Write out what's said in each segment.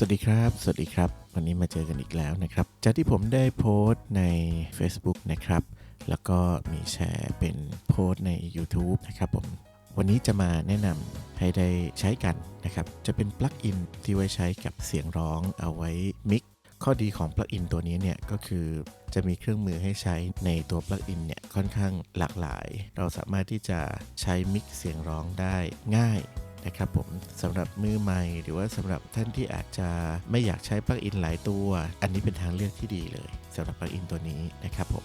สวัสดีครับวันนี้มาเจอกันอีกแล้วนะครับจากที่ผมได้โพสต์ใน Facebook นะครับแล้วก็มีแชร์เป็นโพสต์ใน YouTube นะครับผมวันนี้จะมาแนะนำให้ได้ใช้กันนะครับจะเป็นปลั๊กอินที่ไว้ใช้กับเสียงร้องเอาไว้มิกข้อดีของปลั๊กอินตัวนี้เนี่ยก็คือจะมีเครื่องมือให้ใช้ในตัวปลั๊กอินเนี่ยค่อนข้างหลากหลายเราสามารถที่จะใช้มิกเสียงร้องได้ง่ายนะครับผมสำหรับมือใหม่หรือว่าสำหรับท่านที่อาจจะไม่อยากใช้ปลั๊กอินหลายตัวอันนี้เป็นทางเลือกที่ดีเลยสำหรับปลั๊กอินตัวนี้นะครับผ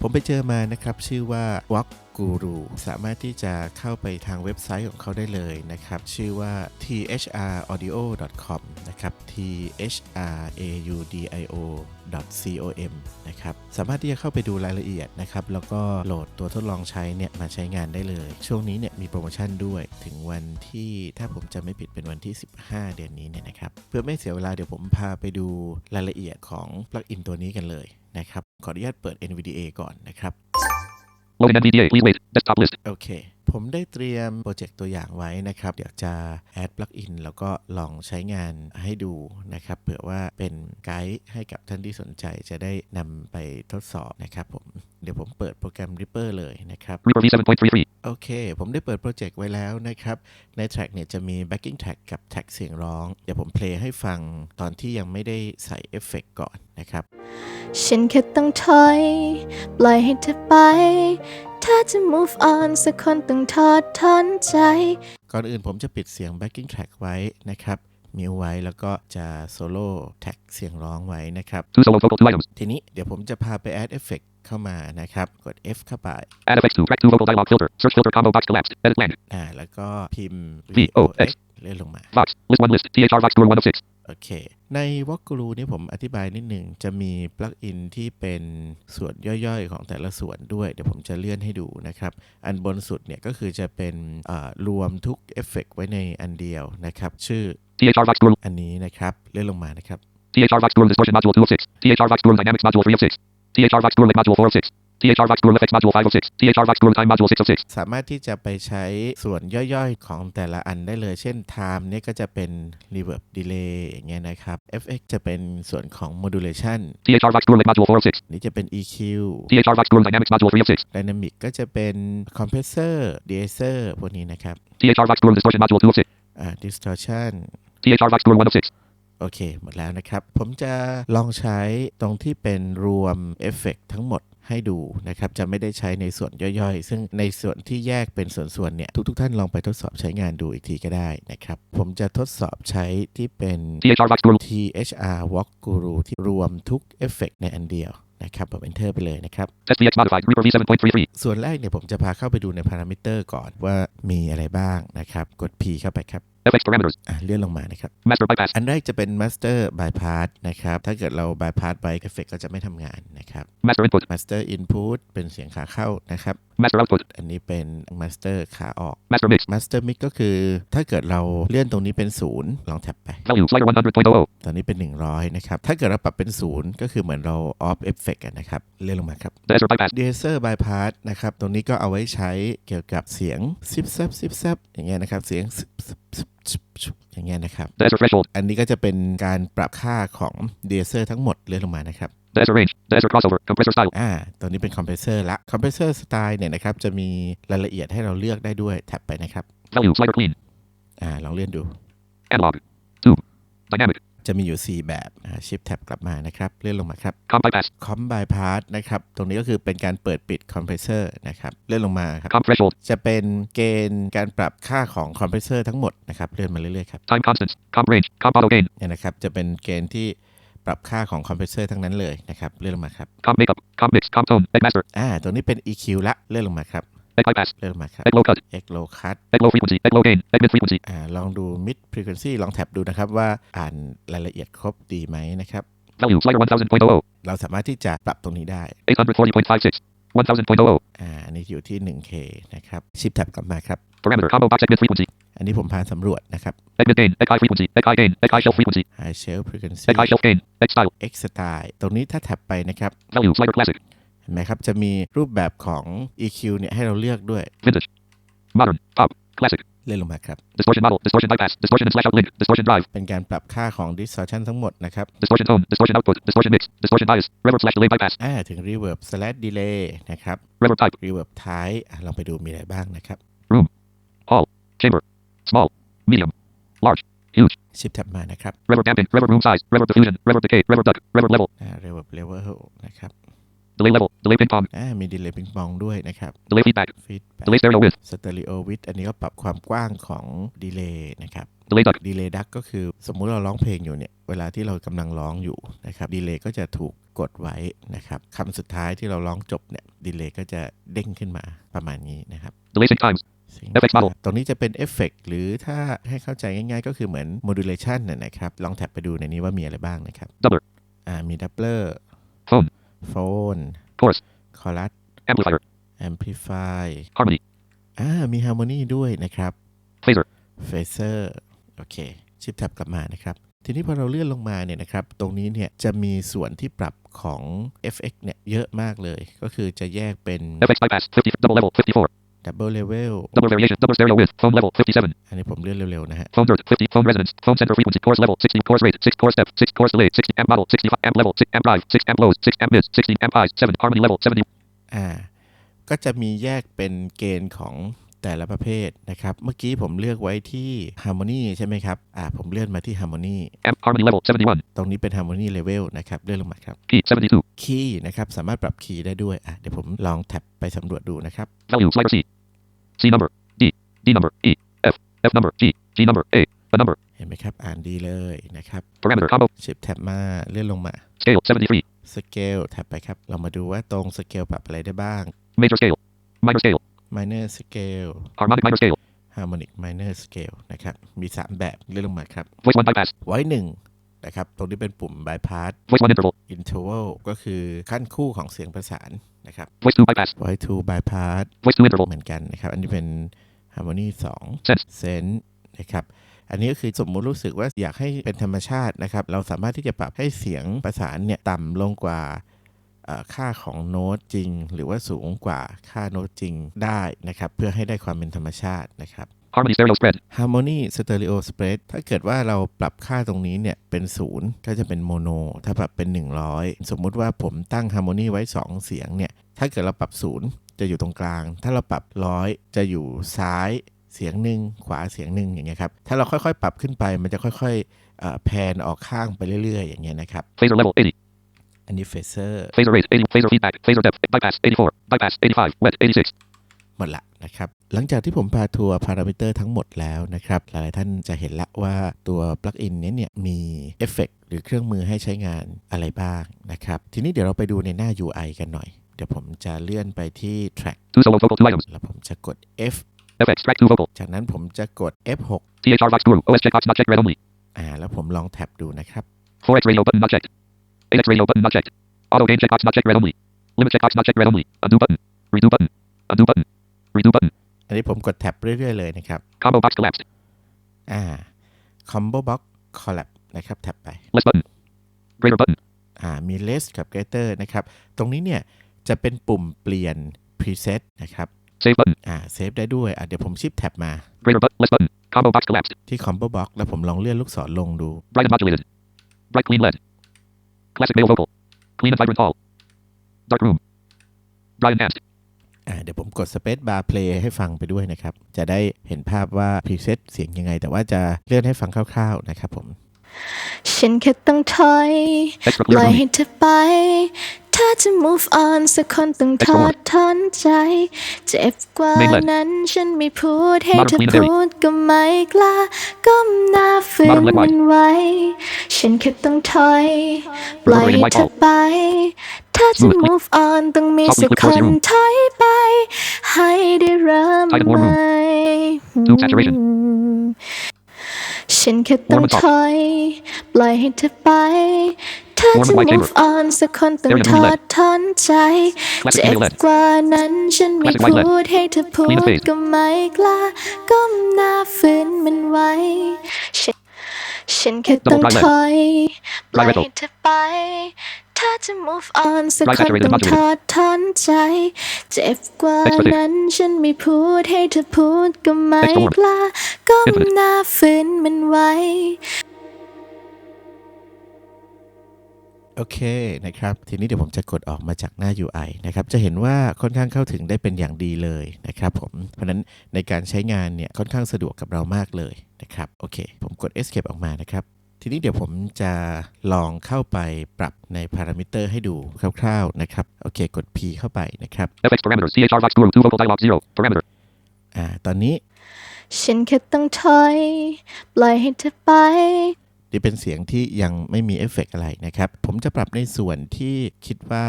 มไปเจอมานะครับชื่อว่า Walk Guru สามารถที่จะเข้าไปทางเว็บไซต์ของเขาได้เลยนะครับชื่อว่า thraudio.com นะครับ thraudio.com นะครับสามารถที่จะเข้าไปดูรายละเอียดนะครับแล้วก็โหลดตัวทดลองใช้เนี่ยมาใช้งานได้เลยช่วงนี้เนี่ยมีโปรโมชั่นด้วยถึงวันที่ถ้าผมจำไม่ผิดเป็นวันที่15เดือนนี้เนี่ยนะครับเพื่อไม่เสียเวลาเดี๋ยวผมพาไปดูรายละเอียดของปลั๊กอินตัวนี้กันเลยนะครับขออนุญาตเปิด NVDA ก่อนนะครับLoading NVDA, please wait. Desktop list. โอเคผมได้เตรียมโปรเจกต์ตัวอย่างไว้นะครับเดี๋ยวจะแอดปลั๊กอินแล้วก็ลองใช้งานให้ดูนะครับเผื่อว่าเป็นไกด์ให้กับท่านที่สนใจจะได้นำไปทดสอบนะครับเดี๋ยวผมเปิดโปรแกรม Reaper เลยนะครับ Reaper V7.33. โอเคผมได้เปิดโปรเจกต์ไว้แล้วนะครับในแทร็กเนี่ยจะมี backing track กับแท็กเสียงร้องเดี๋ยวผมเพลย์ให้ฟังตอนที่ยังไม่ได้ใส่เอฟเฟกต์ก่อนนะครับฉันแค่ต้องถอยปล่อยให้เธอไปถ้าจะ move on สักคนต้องทอดถอนใจก่อนอื่นผมจะปิดเสียง backing track ไว้นะครับมิวไว้แล้วก็จะโซโล่แท็กเสียงร้องไว้นะครับ Two solo vocal 2 items. ทีนี้เดี๋ยวผมจะพาไป add effect เข้ามานะครับกด F เข้าไป Add effects to track 2 vocal dialog filter. Search filter combo box collapsed. Edit blank. แล้วก็พิมพ์ VOX เลื่อนลงมา Vox. List 1 list. THR Vox Tour 1 of 6. โอเคใน Walk Guru นี่ผมอธิบายนิดหนึ่งจะมีปลั๊กอินที่เป็นส่วนย่อยๆของแต่ละส่วนด้วยเดี๋ยวผมจะเลื่อนให้ดูนะครับอันบนสุดเนี่ยก็คือจะเป็นรวมทุกเอฟเฟกต์ไว้ในอันเดียวนะครับชื่อ THR Vox Tour. อันนี้นะครับเลื่อนลงมานะครับ THR Vox Tour Distortion Module 2 of 6. THR Vox Tour Dynamics Module 3 of 6. THR Vox Tour Lake Module 4 of 6. THR Vox Tour Effects Module 5 of 6. THR Vox Tour Time Module 6 of 6. สามารถที่จะไปใช้ส่วนย่อยๆของแต่ละอันได้เลยเช่น time เนี่ยก็จะเป็น reverb delay อย่างเงี้ยนะครับ fx จะเป็นส่วนของ modulation THR Vox Tour Lake Module 4 of 6. นี่จะเป็น EQ THR Vox Tour Dynamics Module 3 of 6. dynamic ก็จะเป็น compressor deesser พวกนี้นะครับ THR Vox Tour Distortion Module 2 of 6. distortion THR Vox Tour 1 of 6. โอเคหมดแล้วนะครับผมจะลองใช้ตรงที่เป็นรวมเอฟเฟกต์ทั้งหมดให้ดูนะครับจะไม่ได้ใช้ในส่วนย่อยๆซึ่งในส่วนที่แยกเป็นส่วนๆเนี่ยทุกท่านลองไปทดสอบใช้งานดูอีกทีก็ได้นะครับผมจะทดสอบใช้ที่เป็น THR Vox Tour. THR Walk Guru ที่รวมทุกเอฟเฟกต์ในอันเดียวนะครับผม enter ไปเลยนะครับ Test VX modified. Reaper V7.33. ส่วนแรกเนี่ยผมจะพาเข้าไปดูในพารามิเตอร์ก่อนว่ามีอะไรบ้างนะครับกด P เข้าไปครับFX parameters. เลื่อนลงมานะครับ Master bypass. อันแรกจะเป็น Master Bypass นะครับถ้าเกิดเรา Bypass ไปเอฟเฟกต์ก็จะไม่ทำงานนะครับ Master input. Master Input เป็นเสียงขาเข้านะครับ Master output. อันนี้เป็น Master ขาออก Master mix. Master Mix ก็คือถ้าเกิดเราเลื่อนตรงนี้เป็น0ลองแท็บไป Value slider 100.00. ตอนนี้เป็น100นะครับถ้าเกิดเราปรับเป็น0ก็คือเหมือนเรา off effect กันนะครับเลื่อนลงมาครับ Deesser bypass. Deesser Bypass นะครับตรงนี้ก็เอาไว้ใช้เกี่ยวกับเสียงซิบซับอย่างเงี้ยนะครับเสียงอย่างเงี้ยนะครับ Deesser threshold. อันนี้ก็จะเป็นการปรับค่าของ Deesser ทั้งหมดเลื่อนลงมานะครับ Deesser range. Deesser crossover. Compressor style. ตัวนี้เป็น Compressor ละ Compressor Style เนี่ยนะครับจะมีรายละเอียดให้เราเลือกได้ด้วยแท็บไปนะครับ Value slider clean. ลองเลื่อนดู Analog. Tube. Dynamic. จะมีอยู่4แบบShift Tab กลับมานะครับเลื่อนลงมาครับ Com bypass. Com Bypass นะครับตรงนี้ก็คือเป็นการเปิดปิด Compressor นะครับเลื่อนลงมาครับ Com threshold. จะเป็นเกณฑ์การปรับค่าของ Compressor ทั้งหมดนะครับเลื่อนมาเรื่อยๆครับ Time constant. Com range. Com auto gain. เนี่ยนะครับจะเป็นเกณฑ์ที่ปรับค่าของ Compressor ทั้งนั้นเลยนะครับเลื่อนลงมาครับ Com makeup. Com mix. Com tone. Egg master. ตรงนี้เป็น EQ ละเลื่อนลงมาครับ Egg bypass. เลื่อนลงมาครับ Egg low cut. X Low Cut Egg low frequency. Egg low gain. Egg mid frequency. ลองดู Mid Frequency ลองแท็บดูนะครับว่าอ่านรายละเอียดครบดีไหมนะครับ Value slider 1000.00. เราสามารถที่จะปรับตรงนี้ได้ 840.56. 1000.00. อันนี้อยู่ที่ 1K นะครับ Shift Tab กลับมาครับ Parameter. Combo box. Egg mid frequency. อันนี้ผมพาสำรวจนะครับ Egg mid gain. Egg high frequency. Egg high gain. Egg high shelf frequency. High Shelf Frequency Egg high shelf gain. Egg style. X Style ตรงนี้ถ้าแท็บไปนะครับ Value slider classic. เห็นไหมครับจะมีรูปแบบของ EQ เนี่ยให้เราเลือกด้วย Vintage. Modern. Pop. Classic. เลื่อนลงมาครับ Distortion model. Distortion bypass. Distortion and slash out link. Distortion drive. เป็นการปรับค่าของ distortion ทั้งหมดนะครับ Distortion tone. Distortion output. Distortion mix. Distortion bias. Reverb slash delay bypass. ถึง reverb slash delay นะครับ Reverb type. reverb type ลองไปดูมีอะไรบ้างนะครับ Room. Hall. Chamber. Small. Medium. Large. Huge. shift tab มานะครับ Reverb damping. Reverb room size. Reverb diffusion. Reverb decay. Reverb duck. Reverb level. reverb level นะครับ Delay level. Delay ping pong. มี delay ping pong ด้วยนะครับ Delay feedback. feedback Delay stereo width. stereo width อันนี้ก็ปรับความกว้างของ delay นะครับ Delay duck. delay duck ก็คือสมมุติเราร้องเพลงอยู่เนี่ยเวลาที่เรากำลังร้องอยู่นะครับ delay ก็จะถูกกดไว้นะครับคำสุดท้ายที่เราร้องจบเนี่ย delay ก็จะเด้งขึ้นมาประมาณนี้นะครับ Delay sync times. FX model ตรงนี้จะเป็นเอฟเฟกต์หรือถ้าให้เข้าใจง่ายๆก็คือเหมือน modulation นะครับลองแท็บไปดูในนี้ว่ามีอะไรบ้างนะครับ Doubler. มี doubler Phone. phone Chorus. chorus Amplifier. amplify Harmony. มี harmony ด้วยนะครับ Phaser. phaser โอเคชิปแท็บกลับมานะครับทีนี้พอเราเลื่อนลงมาเนี่ยนะครับตรงนี้เนี่ยจะมีส่วนที่ปรับของ FX เนี่ยเยอะมากเลยก็คือจะแยกเป็น FX bypass. 50. Double level. 54. double level Double variation. Double stereo width. Phone level. 57. อันนี้ผมเลื่อนเร็วๆนะฮะ Phone dirt. 50. Phone resonance. Phone center frequency. Chorus level. 16. Chorus rate. 6. Chorus step. 6. Chorus delay. 60. Amp model. 65. Amp level. 6. Amp drive. 6. Amp lows. 6. Amp mids. 16. Amp highs. 7. Harmony level. 70. ก็จะมีแยกเป็นเกณฑ์ของแต่ละประเภทนะครับเมื่อกี้ผมเลือกไว้ที่ harmony ใช่ไหมครับผมเลื่อนมาที่ harmony Amp harmony level. 71. ตรงนี้เป็น harmony level นะครับเลื่อนลงมาครับ Key. 72. key นะครับสามารถปรับคีย์ได้ด้วยเดี๋ยวผมลองแท็บไปสำรวจดูนะครับ Value. Slider C. C number. D. D number. E. F. F number. G. G number. A number. เห็นไหมครับอ่านดีเลยนะครับ Parameter combo. shift แท็บมาเลื่อนลงมา Scale. 73. scale แท็บไปครับเรามาดูว่าตรง scale ปรับอะไรได้บ้าง Major scale. Minor scale. minor scale Harmonic minor scale. harmonic minor scale นะครับมี3แบบเลื่อนลงมาครับ Voice 1 bypass. ไว้1นะครับตรงนี้เป็นปุ่ม bypass Voice 1 interval. interval ก็คือขั้นคู่ของเสียงประสานนะครับ Voice 2 bypass. ไว้ to bypass Voice 2 interval. เหมือนกันนะครับอันนี้เป็น harmony 2 Sense. sense นะครับอันนี้ก็คือสมมุติรู้สึกว่าอยากให้เป็นธรรมชาตินะครับเราสามารถที่จะปรับให้เสียงประสานเนี่ยต่ำลงกว่าค่าของโน้ตจริงหรือว่าสูงกว่าค่าโน้ตจริงได้นะครับเพื่อให้ได้ความเป็นธรรมชาตินะครับ Harmony stereo spread. Harmony Stereo Spread ถ้าเกิดว่าเราปรับค่าตรงนี้เนี่ยเป็น0ก็จะเป็นโมโนถ้าปรับเป็น100สมมุติว่าผมตั้ง Harmony ไว้2เสียงเนี่ยถ้าเกิดเราปรับ0จะอยู่ตรงกลางถ้าเราปรับ100จะอยู่ซ้ายเสียงหนึ่งขวาเสียงหนึ่งอย่างเงี้ยครับถ้าเราค่อยๆปรับขึ้นไปมันจะค่อยๆแพนออกข้างไปเรื่อยๆอย่างเงี้ยนะครับ Phaser level. 80. อันนี้ Phaser Phaser rate. 80. Phaser feedback. Phaser depth. Bypass. 84. Bypass. 85. Wet. 86. หมดละนะครับหลังจากที่ผมพาทัวร์พารามิเตอร์ทั้งหมดแล้วนะครับหลายๆท่านจะเห็นละว่าตัวปลั๊กอินนี้เนี่ยมีเอฟเฟกต์หรือเครื่องมือให้ใช้งานอะไรบ้างนะครับทีนี้เดี๋ยวเราไปดูในหน้า UI กันหน่อยเดี๋ยวผมจะเลื่อนไปที่ track 2 solo vocal 2 items. แล้วผมจะกด F FX track 2 vocal. จากนั้นผมจะกด F6 THR Vox Guru. OS checkbox not checked read only. แล้วผมลองแท็บดูนะครับ 4X radio button not checked. 8X radio button not checked. Auto gain checkbox not checked read only. Limit checkbox not checked read only. Undo button. Redo button. Undo button. Redo button. อันนี้ผมกดแท็บเรื่อยๆเลยนะครับ Combo box collapsed. Combo Box Collab นะครับแท็บไป Less button. Greater button. มี less กับ greater นะครับตรงนี้เนี่ยจะเป็นปุ่มเปลี่ยน preset นะครับ Save button. เซฟได้ด้วยเดี๋ยวผมชิปแท็บมา Greater button. Less button. Combo box collapsed. ที่ Combo Box แล้วผมลองเลื่อนลูกศรลงดู Bright and modulated. Bright clean LED. Classic male vocal. Clean and vibrant tall. Dark room. Bright enhanced. เดี๋ยวผมกด Space Bar Play ให้ฟังไปด้วยนะครับจะได้เห็นภาพว่า preset เสียงยังไงแต่ว่าจะเลื่อนให้ฟังคร่าวๆนะครับผม ฉันแค่ต้องถอย Extra ป clear ล่อย only. ให้เธอไปถ้าจะ move on สักคนต้องทอดทนใจเจ็บกว่า Main LED. นั้นฉันไม่พูดให้ Modern เธอ clean and พูดก็ไม่กล้าก้มหน้าฝืน Modern LED มันไว้ฉันแค่ต้องถอยปล่อยให้ Reverberating เธอ white ไปถ้าจะ Smooth. move on ต้องมี Softly สัก click ค towards น your room. ถอยไปให้ได้เริ่ม Tight and ให warm ม่ room. Tube saturation. ฉันแค่ต้อง Warm and ถ soft. อยปล่อยให้เธอไปถ้า Warm จะ and white move chamber. on สักคนต้อง Stereo ท room อ LED. ดทนใจ Classic เจ็บ male LED. กว่านั้นฉันไม่ Classic white LED. พูดให้เธอพู Clean ด and phase. ก็ไม่กล้าก้มหน้าฝืนมันไว้ฉันแค่ต้อง Double bright ถอยปล่อย Bright ให้ retro. เธอไปถ ถ้าจะ move on สัก Right คน saturated ต้อง modulated ทอดถอนใจเจ็บกว่า Explicit นั้นฉันไม่พูดให้เธอพูดก็ไม่ Explore กล้าก้ม Infinite หน้าฝืนมันไว้ โอเคนะครับทีนี้เดี๋ยวผมจะกดออกมาจากหน้า UI นะครับจะเห็นว่าค่อนข้างเข้าถึงได้เป็นอย่างดีเลยนะครับผมเพราะฉะนั้นในการใช้งานเนี่ยค่อนข้างสะดวกกับเรามากเลยนะครับโอเคผมกด Escape ออกมานะครับทีนี้เดี๋ยวผมจะลองเข้าไปปรับในพารามิเตอร์ให้ดูคร่าวๆนะครับโอเคกด P เข้าไปนะครับ FX parameters. CHR Vox Guru 2 vocal dialog 0. Parameter. ตอนนี้ ฉันแค่ต้องถอยปล่อยให้เธอไป นี่เป็นเสียงที่ยังไม่มีเอฟเฟกต์อะไรนะครับผมจะปรับในส่วนที่คิดว่า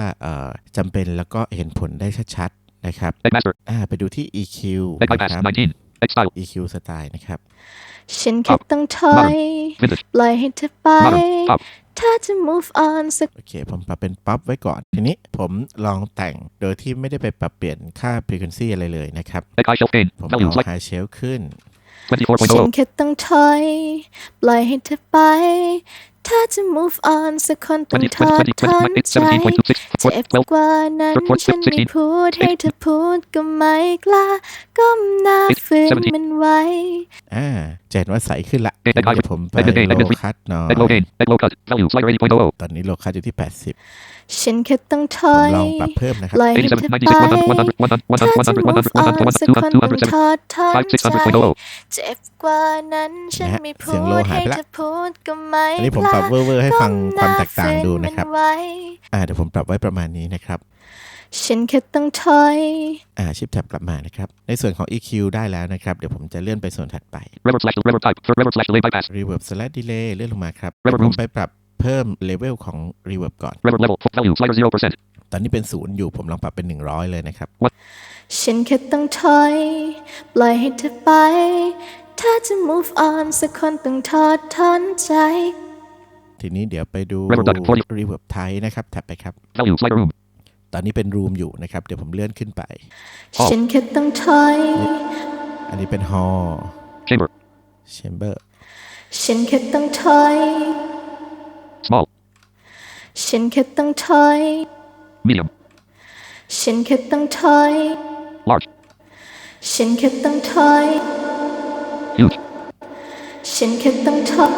จำเป็นแล้วก็เห็นผลได้ชัดๆนะครับ Egg master. ไปดูที่ EQ Egg นะ bypass ครับ 19. Egg style. EQ สไตล์นะครับ ฉันแค่ต้องถอย Vintage. ปล่อยให้เธอไป Modern. Pop. ถ้าจะ move on สัก โอเคผมปรับเป็นป๊อปไว้ก่อนทีนี้ผมลองแต่งโดยที่ไม่ได้ไปปรับเปลี่ยนค่า frequency อะไรเลยนะครับ Egg high shelf gain. ผม Values เอา like high shelf ขึ้น ฉัน 24.0. แค่ต้องถอยปล่อยให้เธอไป ถ้าจะ move on สักคนต้อง 20, ทอด 20, ถอนใจ 17.26. เจ็บ 12. กว่านั้น 14, ฉันไม่พูดให้เธอพูดก็ไม่กล้าก้มหน้าฝืนมันไว้ จะเห็นว่าใสขึ้นละ Egg เดี๋ยว high. ผมไป Egg gain. Egg โล mid. คัตหน่อย Egg low gain. Egg low cut. Value slider 80.00. ตอนนี้โลคัตอยู่ที่ ฉันแค่ต้องถ 80 ผ อ ม ย ลองปรับเพิ่มนะครับ ปล่อยให้เธอ 87, ไป 96, 100, 100, ถ้าจะ 100, 100, 100, move on สักคนต้อง 200, ทอดถอนใจ 200, เจ็บกว่านั้นฉันไม่พู เสียงโล ด หาย ให้ ไปละ เธอพูดก็ไม่ อันนี้ผม ก ป ล้า รับเวอร์ให้ฟังความแตกต่างดูนะครับ ก้มหาฝืมัไว้ เดี๋ยวผมปรับไว้ประมาณนี้นะครับ ฉันแค่ต้องถอย ชิปแท็บกลับมานะครับในส่วนของ EQ ได้แล้วนะครับเดี๋ยวผมจะเลื่อนไปส่วนถัดไป reverb slash reverb type. Reverb slash delay bypass. Reverb slash Delay เลื่อนลงมาครับ Reverb ผมไปปรับเพิ่มเลเวลของ Reverb ก่อน Reverb level. Value slider 0%. ตอนนี้เป็น0อยู่ผมลองปรับเป็น100เลยนะครับ ฉันแค่ต้องถอยปล่อยให้เธอไป ถ้าจะ move on สักคนต้องทอดถอนใจ ทีนี้เดี๋ยวไปดู Reverb type 40. Reverb Type นะครับแท็บไปครับ Value slider room. ตอนนี้เป็น Room อยู่นะครับเดี๋ยวผมเลื่อนขึ้นไป ฉันแค่ต้องถอย อันนี้เป็น Hall Chamber. Chamber ฉันแค่ต้องถอย Small. ฉันแค่ต้องถอย Medium. ฉันแค่ต้องถอย Large. ฉันแค่ต้องถอย Huge. ฉันแค่ต้องถอย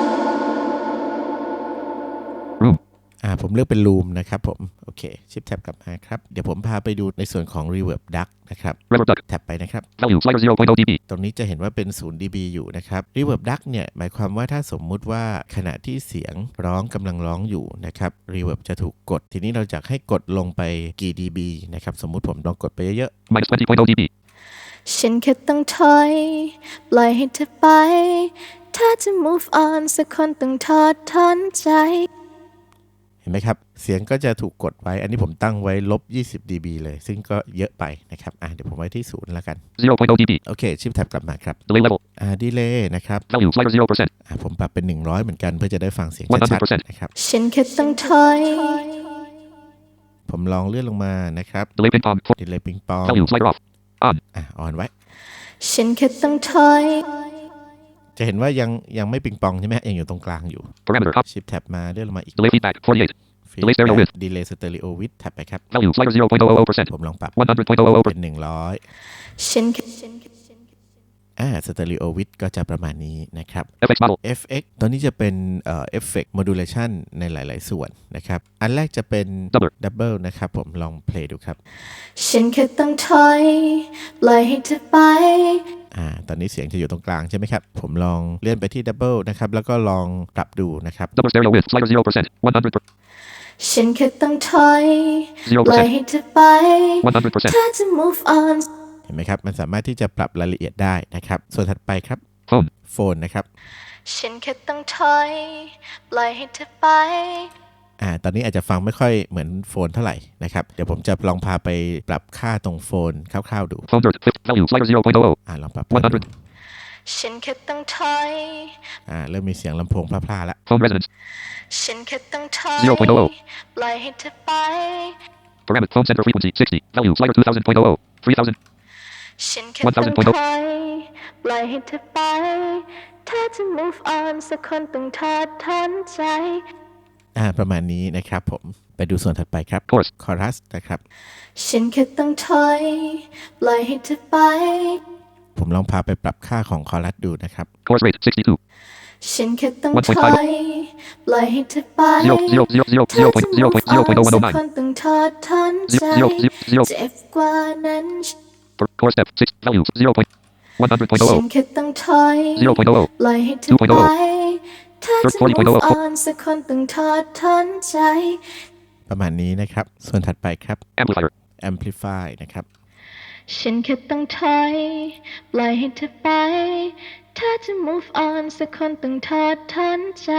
Room. ผมเลือกเป็น Room นะครับผมโอเคชิปแท็บกลับมาครับเดี๋ยวผมพาไปดูในส่วนของ Reverb Duct นะครับ Reverb duct. แท็บไปนะครับ Value slider 0.0 dB. ตรงนี้จะเห็นว่าเป็น0 dB อยู่นะครับ Reverb Duct เนี่ยหมายความว่าถ้าสมมุติว่าขณะที่เสียงร้องกำลังร้องอยู่นะครับ Reverb จะถูกกดทีนี้เราจะให้กดลงไปกี่ dB นะครับสมมุติผมลองกดไปเยอะ Minus 20.0 dB. ฉันแค่ต้องถอยปล่อยให้เธอไป ถ้าจะ move on สักคนต้องทอดถอนใจ เห็นไหมครับเสียงก็จะถูกกดไว้อันนี้ผมตั้งไว้ลบ20 dB เลยซึ่งก็เยอะไปนะครับเดี๋ยวผมไว้ที่0แล้วกัน 0.0 dB. โอเคชิปแท็บกลับมาครับ Delay level. Delay นะครับ Value slider 0%. ผมปรับเป็น100เหมือนกันเพื่อจะได้ฟังเสียงชัดๆนะครับ ฉันแค่ต้องถอย ผมลองเลื่อนลงมานะครับ Delay ping pong. Delay ปิงปอง Value slider off. On. ออนไว้ ฉันแค่ต้องถอย จะเห็นว่ายังไม่ปิงปองใช่ไหมยังอยู่ตรงกลางอยู่ Parameter up. ชิปแท็บมาเลื่อนลงมาอีก Delay feedback 48. Delay stereo width. Delay Stereo Width แท็บไปครับ Value slider 0.000%. ผมลองปรับ 100.000%. เป็น100ฉันแค่ Stereo Width ก็จะประมาณนี้นะครับ FX model. FX ตัวนี้จะเป็นEffect Modulation ในหลายๆส่วนนะครับอันแรกจะเป็น Double นะครับผมลองเพลย์ดูครับ ฉันแค่ต้องถอยปล่อยให้เธอไป ตอนนี้เสียงจะอยู่ตรงกลางใช่ไหมครับผมลองเลื่อนไปที่ Double นะครับแล้วก็ลองปรับดูนะครับ Double stereo width. Slider 0%. 100%. ฉันแค่ต้องถอยปล่อย 0%. ให้เธอไป 100%. ถ้าจะ move on เห็นไหมครับมันสามารถที่จะปรับรายละเอียดได้นะครับส่วนถัดไปครับ Phone. โฟนนะครับ ฉันแค่ต้องถอยปล่อยให้เธอไป ตอนนี้อาจจะฟังไม่ค่อยเหมือนโฟนเท่าไหร่นะครับเดี๋ยวผมจะลองพาไปปรับค่าตรงโฟนคร่าวๆดู Phone dirt. Value slider 0.0. ลองปรับ 100. ฉันแค่ต้องถอย เริ่มมีเสียงลำโพงพล่าๆแล้ว Phone resonance. ฉันแค่ต้องถอย 0.0. ปล่อยให้เธอไป Parameter. Phone center frequency 60. Value slider 2000.00. 3000. ฉันแค่ต้องถอยปล่อยให้เธอไป ถ้าจะ move on สักคนต้องทอดถอนใจ ประมาณนี้นะครับผม ไปดูส่วนถัดไปครับ Chorus. คอรัสนะครับ ฉันแค่ต้องถอยปล่อยให้เธอไป ผมลองพาไปปรับค่าของคอรัสดูนะครับ Chorus rate 62. ฉันแค่ต้อง 1.5 ถอยปล่อยให้เธอไป 0, 0, 0, 0, เธอ 0, จะ move on สัก 0.0109. คนต้องทอดทอนใจ 0, 0, 0, เจ็บกว่านั้น Chorus step 6 value 0. ฉัน 100.00. แค่ต้องถอย 0.00. ปล่อยให้เธอไป 2.0 ถ้าจะ move on สักคนต้องทอดทอนใจ ประมาณนี้นะครับ ส่วนถัดไปครับ Amplifier. amplify นะครับ ฉันแค่ต้องถอยปล่อยให้เธอไป ถ้าจะ move on สักคนต้องทอดทอนใจ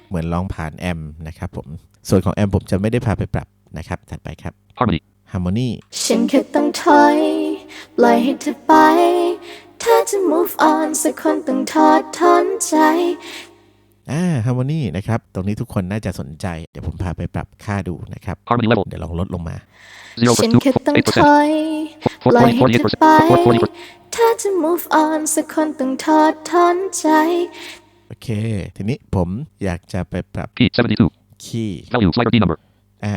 เหมือนลองผ่านแอมนะครับผมส่วนของแอมผมจะไม่ได้พาไปปรับนะครับถัดไปครับ Harmony. harmony ฉันแค่ต้องถอยปล่อยให้เธอไป ถ้าจะ move on สักคนต้องทอดทอนใจ harmony นะครับตรงนี้ทุกคนน่าจะสนใจเดี๋ยวผมพาไปปรับค่าดูนะครับ Harmony level. เดี๋ยวลองลดลงมา ฉัน 0 แค่ต้องถ 8%. อยปล่อยให้เธอไป 48%. ถ้าจะ move on สักคนต้องทอดทอนใจ โอเค ทีนี้ผมอยากจะไปปรับ Key 72. คีย์ Value slider D number.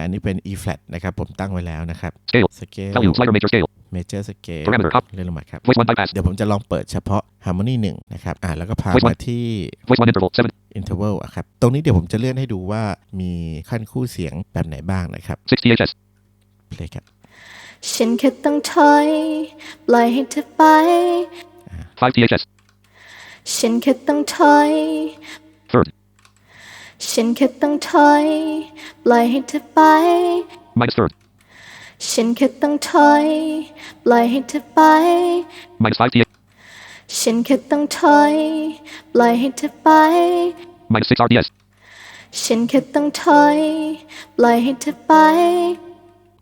อันนี้เป็น E flat นะครับผมตั้งไว้แล้วนะครับ Scale. scale Value slider major scale. major scale Parameter up. เลื่อนลงมาครับ Voice 1 bypass. เดี๋ยวผมจะลองเปิดเฉพาะ harmony 1นะครับแล้วก็พา Voice มาที่ Voice 1 interval 7. interval อะครับตรงนี้เดี๋ยวผมจะเลื่อนให้ดูว่ามีขั้นคู่เสียงแบบไหนบ้างนะครับ 6 THS. play ครับ ฉันแค่ต้องถอยปล่อยให้เธอไป 5 THS. ฉันแค่ต้องถอย Third. ฉันแค่ต้องถอยปล่อยให้เธอไป Minus third. ฉันแค่ต้องถอยปล่อยให้เธอไป Minus 5 THS. ฉันแค่ต้องถอยปล่อยให้เธอไป Minus 6 RDS. ฉันแค่ต้องถอยปล่อยให้เธอไป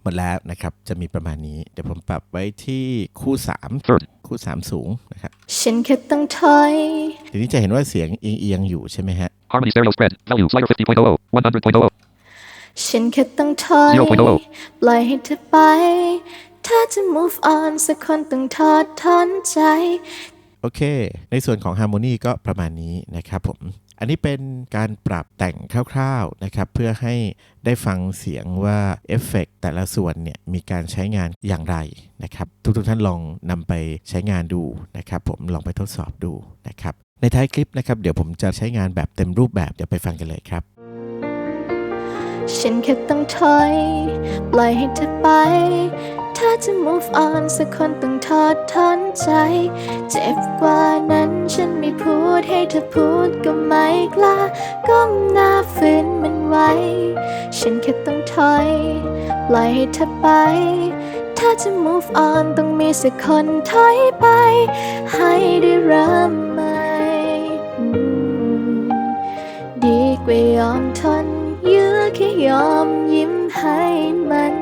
หมดแล้วนะครับจะมีประมาณนี้เดี๋ยวผมปรับไว้ที่คู่3 Third. คู่3สูงนะครับ ฉันแค่ต้องถอย ทีนี้จะเห็นว่าเสียงเอียงๆอยู่ใช่ไหมฮะ Harmony stereo spread. Value slider 50.00. 100.00. ฉันแค่ต้องถอย 0.0 ปล่อยให้เธอไป ถ้าจะ move on สักคนต้องทอดทอนใจ โอเคในส่วนของ harmony ก็ประมาณนี้นะครับผมอันนี้เป็นการปรับแต่งคร่าวๆนะครับเพื่อให้ได้ฟังเสียงว่าเอฟเฟกต์แต่ละส่วนเนี่ยมีการใช้งานอย่างไรนะครับทุกท่านลองนำไปใช้งานดูนะครับผมลองไปทดสอบดูนะครับในท้ายคลิปนะครับเดี๋ยวผมจะใช้งานแบบเต็มรูปแบบเดี๋ยวไปฟังกันเลยครับ ฉันแค่ต้องถอยปล่อยให้เธอไป ถ้าจะ move on สักคนต้องทอดทอนใจ เจ็บกว่านั้นฉันไม่พูดให้เธอพูดก็ไม่กล้าก้มหน้าฝืนมันไว้ ฉันแค่ต้องถอยปล่อยให้เธอไป ถ้าจะ move on ต้องมีสักคนถอยไป ให้ได้เริ่มใหม่ดีกว่ายอมทนยื้อแค่ยอมยิ้มให้มัน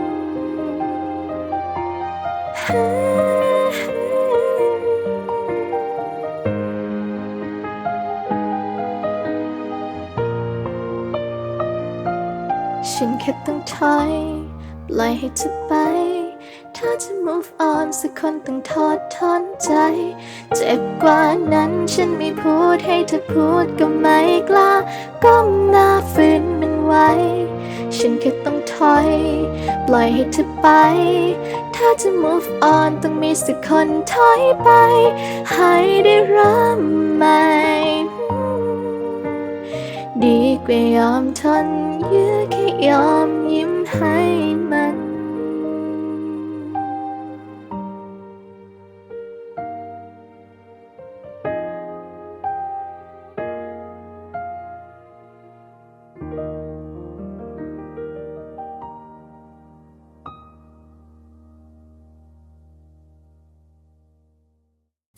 ฉันแค่ต้องถอยปล่อยให้เธอไป ถ้าจะ move on สักคนต้องทอดทอนใจ เจ็บกว่านั้นฉันไม่พูดให้เธอพูดก็ไม่กล้าก้มหน้าฝืนมันไว้ ฉันแค่ต้องถอยปล่อยให้เธอไป ถ้าจะ move on ต้องมีสักคนถอยไป ให้ได้เริ่มใหม่ ดีกว่ายอมทนยื้อแค่ยอมยิ้มให้มัน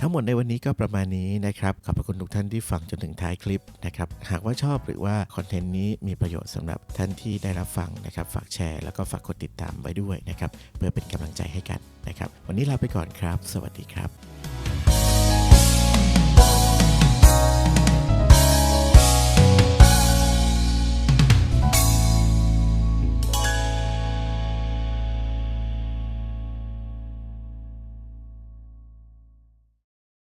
ทั้งหมดในวันนี้ก็ประมาณนี้นะครับขอบคุณทุกท่านที่ฟังจนถึงท้ายคลิปนะครับหากว่าชอบหรือว่าคอนเทนต์นี้มีประโยชน์สำหรับท่านที่ได้รับฟังนะครับฝากแชร์แล้วก็ฝากกดติดตามไว้ด้วยนะครับเพื่อเป็นกำลังใจให้กันนะครับวันนี้ลาไปก่อนครับสวัสดีครับ